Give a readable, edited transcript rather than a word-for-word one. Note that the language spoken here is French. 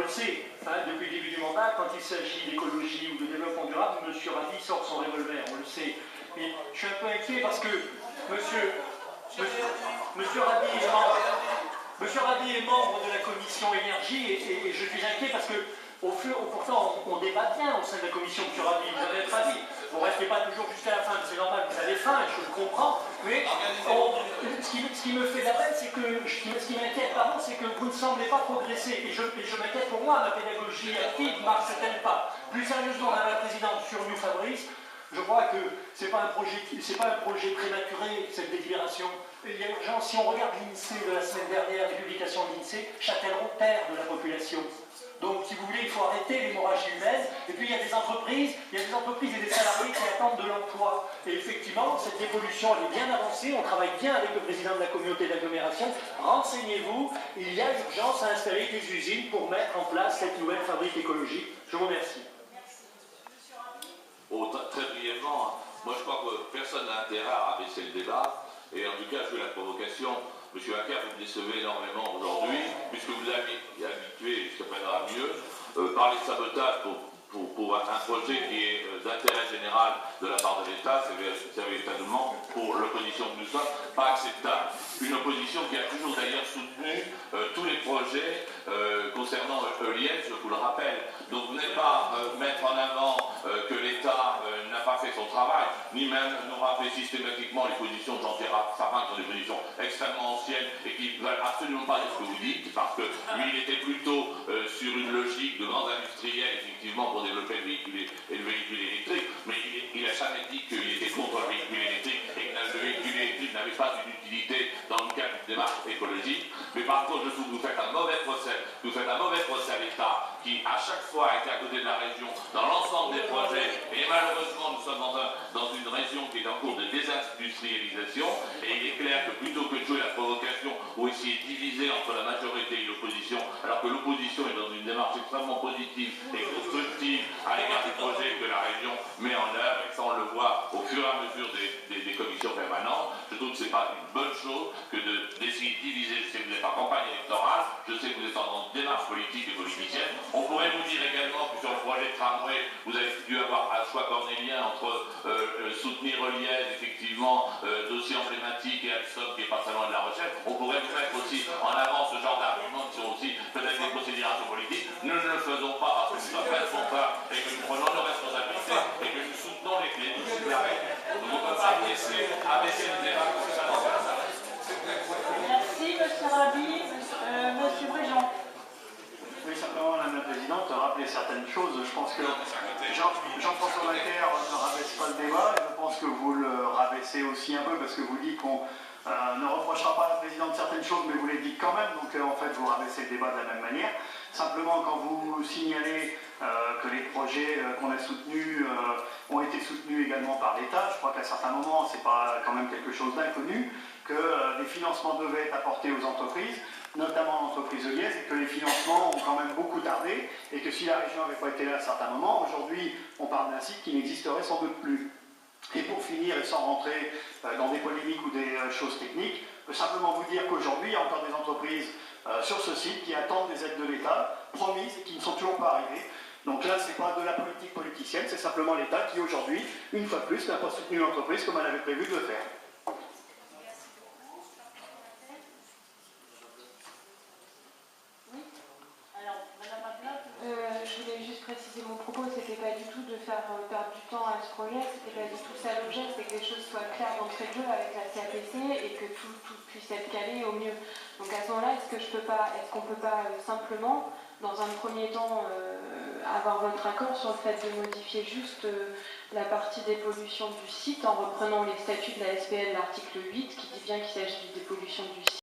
le sait, hein, depuis le début du mandat, quand il s'agit d'écologie ou de développement durable, M. Rabhi sort son revolver, on le sait. Mais je suis un peu inquiet parce que Monsieur Rabhi est membre de la commission énergie et je suis inquiet parce que pourtant on débat bien au sein de la commission. Monsieur Rabhi, vous avez votre avis. Vous ne restez pas toujours jusqu'à la fin, c'est normal, vous avez faim, je le comprends, mais ce qui me fait de la peine, c'est que ce qui m'inquiète, pardon, c'est que vous ne semblez pas progresser. Et je m'inquiète pour moi, ma pédagogie active marche-t-elle pas? Plus sérieusement, Madame la Présidente, sur New Fabrice, je crois que ce n'est pas un projet prématuré, cette délibération. Il y a urgence. Si on regarde l'INSEE de la semaine dernière, les publications de l'INSEE, Châtellerault perd de la population. Donc, si vous voulez, il faut arrêter l'hémorragie humaine. Et puis, il y a des entreprises et des salariés qui attendent de l'emploi. Et effectivement, cette évolution, elle est bien avancée. On travaille bien avec le président de la communauté d'agglomération. Renseignez-vous, il y a urgence à installer des usines pour mettre en place cette nouvelle fabrique écologique. Je vous remercie. Oh, très brièvement, moi je crois que personne n'a intérêt à rabaisser le débat. Et en tout cas, je fais la provocation. Monsieur Hacker, vous me décevez énormément aujourd'hui, puisque vous avez habitué, jusqu'à présent à mieux, parler de sabotage pour un projet qui est d'intérêt général de la part de l'État, c'est véritablement, pour l'opposition que nous sommes, pas acceptable. Une opposition qui a toujours d'ailleurs soutenu tous les projets concernant ELIES, je vous le rappelle. Donc vous n'êtes pas mettre en avant que l'État n'a pas fait son travail, ni même nous rappeler systématiquement les positions de Jean-Pierre Raffarin, qui sont des positions extrêmement anciennes et qui ne veulent absolument pas dire ce que vous dites, parce que lui, il était plutôt sur une logique de grands industriels, effectivement, pour développer le véhicule électrique, mais il n'a jamais dit qu'il était contre le véhicule électrique et que le véhicule électrique n'avait pas une utilité dans le cadre d'une démarche écologique. Mais par contre, je trouve que vous faites un mauvais procès à l'État, qui à chaque fois a été à côté de la région dans l'ensemble des projets, et malheureusement nous sommes dans une région qui est en cours de désindustrialisation, et il est clair que plutôt que de jouer la provocation ou essayer de diviser entre la majorité et l'opposition, alors que l'opposition est dans une démarche extrêmement positive et constructive à l'égard des projets que la région met en œuvre, et ça on le voit au fur et à mesure des commissions permanentes, je trouve que ce n'est pas une bonne chose que d'essayer de diviser. Je sais que vous êtes en campagne électorale, je sais que vous êtes en démarche politique et politicienne. On pourrait vous dire également que sur le projet de tramway, vous avez dû avoir un choix cornélien entre soutenir ELIES, effectivement, dossier emblématique, et Alstom qui est pas très loin de la recherche. On pourrait vous mettre aussi en avant ce genre d'arguments qui sont aussi peut-être des considérations politiques. Nous ne le faisons pas parce que nous sommes responsables et que nous prenons nos responsabilités et que nous soutenons les clés. On ne peut pas abaisser le débat comme ça. Merci, monsieur Rabhi. Monsieur Bréjean. Oui, simplement, Madame la Présidente, rappeler certaines choses. Je pense que Jean-François Macaire ne rabaisse pas le débat, et je pense que vous le rabaissez aussi un peu, parce que vous dites qu'on ne reprochera pas à la Présidente certaines choses, mais vous les dites quand même, donc en fait vous rabaissez le débat de la même manière. Simplement, quand vous signalez que les projets qu'on a soutenus ont été soutenus également par l'État, je crois qu'à certains moments, c'est pas quand même quelque chose d'inconnu, que des financements devaient être apportés aux entreprises, notamment l'entreprise ELIES, et que les financements ont quand même beaucoup tardé, et que si la région n'avait pas été là à certains moments, aujourd'hui on parle d'un site qui n'existerait sans doute plus. Et pour finir, et sans rentrer dans des polémiques ou des choses techniques, je peux simplement vous dire qu'aujourd'hui, il y a encore des entreprises sur ce site qui attendent des aides de l'État, promises, et qui ne sont toujours pas arrivées. Donc là, ce n'est pas de la politique politicienne, c'est simplement l'État qui aujourd'hui, une fois de plus, n'a pas soutenu l'entreprise comme elle avait prévu de le faire. Je voulais juste préciser mon propos, c'était pas du tout de faire perdre du temps à ce projet, c'était pas du tout ça l'objet, c'est que les choses soient claires d'entrée de jeu avec la CAPC et que tout puisse être calé au mieux. Donc à ce moment-là, est-ce qu'on peut pas simplement, dans un premier temps, avoir votre accord sur le fait de modifier juste la partie des pollutions du site en reprenant les statuts de la SPL, l'article 8, qui dit bien qu'il s'agit des pollutions du site.